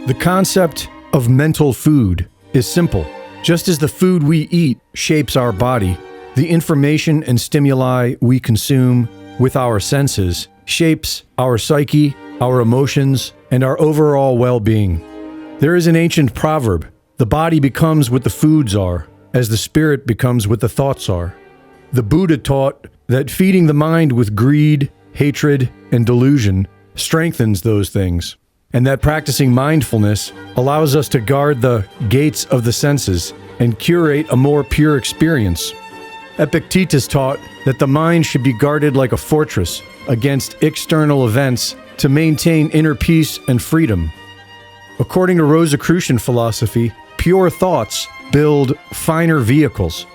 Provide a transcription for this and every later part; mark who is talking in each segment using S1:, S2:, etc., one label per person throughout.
S1: The concept of mental food is simple. Just as the food we eat shapes our body, the information and stimuli we consume with our senses shapes our psyche, our emotions, and our overall well-being. There is an ancient proverb, "The body becomes what the foods are, as the spirit becomes what the thoughts are." The Buddha taught that feeding the mind with greed, hatred, and delusion strengthens those things, and that practicing mindfulness allows us to guard the gates of the senses and curate a more pure experience. Epictetus taught that the mind should be guarded like a fortress against external events to maintain inner peace and freedom. According to Rosicrucian philosophy, pure thoughts build finer vehicles.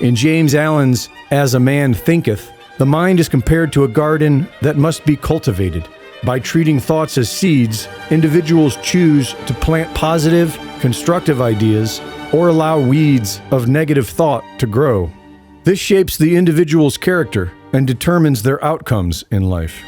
S1: In James Allen's As a Man Thinketh, the mind is compared to a garden that must be cultivated. By treating thoughts as seeds, individuals choose to plant positive, constructive ideas or allow weeds of negative thought to grow. This shapes the individual's character and determines their outcomes in life.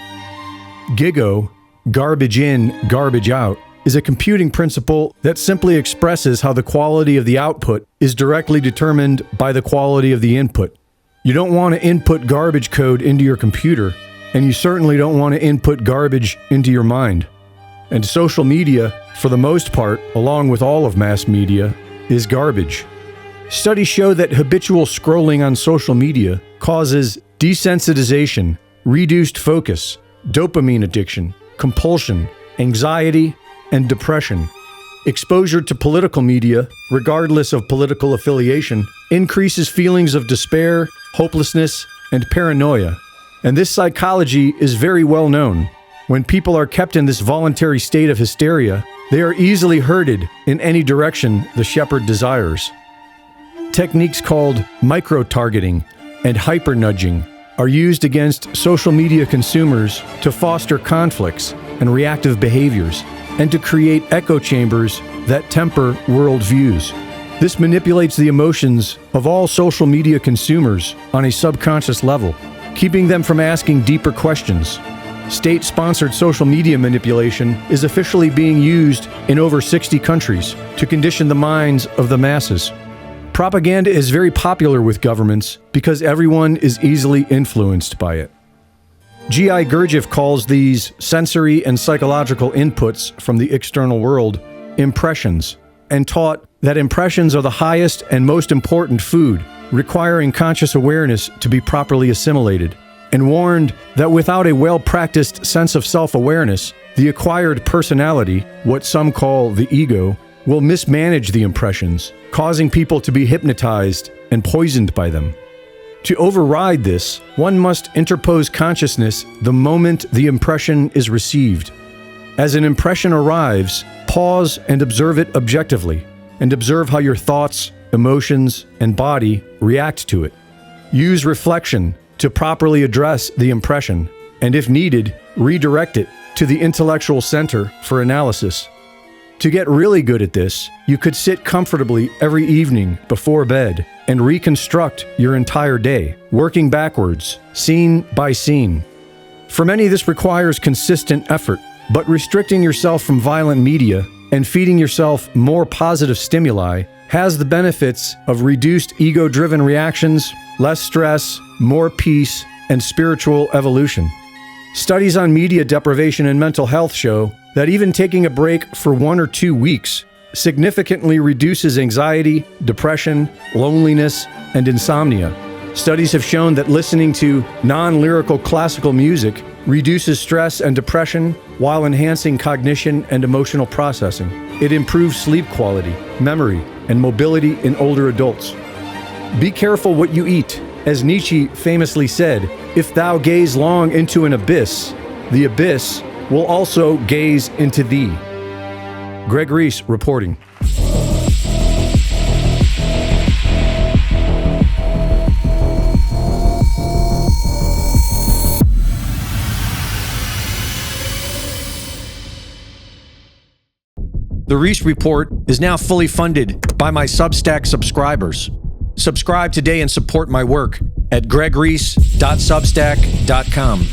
S1: GIGO, garbage in, garbage out, is a computing principle that simply expresses how the quality of the output is directly determined by the quality of the input. You don't want to input garbage code into your computer, and you certainly don't want to input garbage into your mind. And social media, for the most part, along with all of mass media, is garbage. Studies show that habitual scrolling on social media causes desensitization, reduced focus, dopamine addiction, compulsion, anxiety, and depression. Exposure to political media, regardless of political affiliation, increases feelings of despair, hopelessness, and paranoia. And this psychology is very well known. When people are kept in this voluntary state of hysteria, they are easily herded in any direction the shepherd desires. Techniques called micro-targeting and hyper-nudging are used against social media consumers to foster conflicts and reactive behaviors, and to create echo chambers that temper worldviews. This manipulates the emotions of all social media consumers on a subconscious level, keeping them from asking deeper questions. State-sponsored social media manipulation is officially being used in over 60 countries to condition the minds of the masses. Propaganda is very popular with governments because everyone is easily influenced by it. G.I. Gurdjieff calls these sensory and psychological inputs from the external world impressions, and taught that impressions are the highest and most important food, requiring conscious awareness to be properly assimilated, and warned that without a well-practiced sense of self-awareness, the acquired personality, what some call the ego, will mismanage the impressions, causing people to be hypnotized and poisoned by them. To override this, one must interpose consciousness the moment the impression is received. As an impression arrives, pause and observe it objectively, and observe how your thoughts, emotions, and body react to it. Use reflection to properly address the impression, and if needed, redirect it to the intellectual center for analysis. To get really good at this, you could sit comfortably every evening before bed and reconstruct your entire day, working backwards, scene by scene. For many, this requires consistent effort, but restricting yourself from violent media and feeding yourself more positive stimuli has the benefits of reduced ego-driven reactions, less stress, more peace, and spiritual evolution. Studies on media deprivation and mental health show that even taking a break for 1 or 2 weeks significantly reduces anxiety, depression, loneliness, and insomnia. Studies have shown that listening to non-lyrical classical music reduces stress and depression while enhancing cognition and emotional processing. It improves sleep quality, memory, and mobility in older adults. Be careful what you eat. As Nietzsche famously said, "If thou gaze long into an abyss, the abyss will also gaze into thee." Greg Reese reporting. The Reese Report is now fully funded by my Substack subscribers. Subscribe today and support my work at gregreese.substack.com.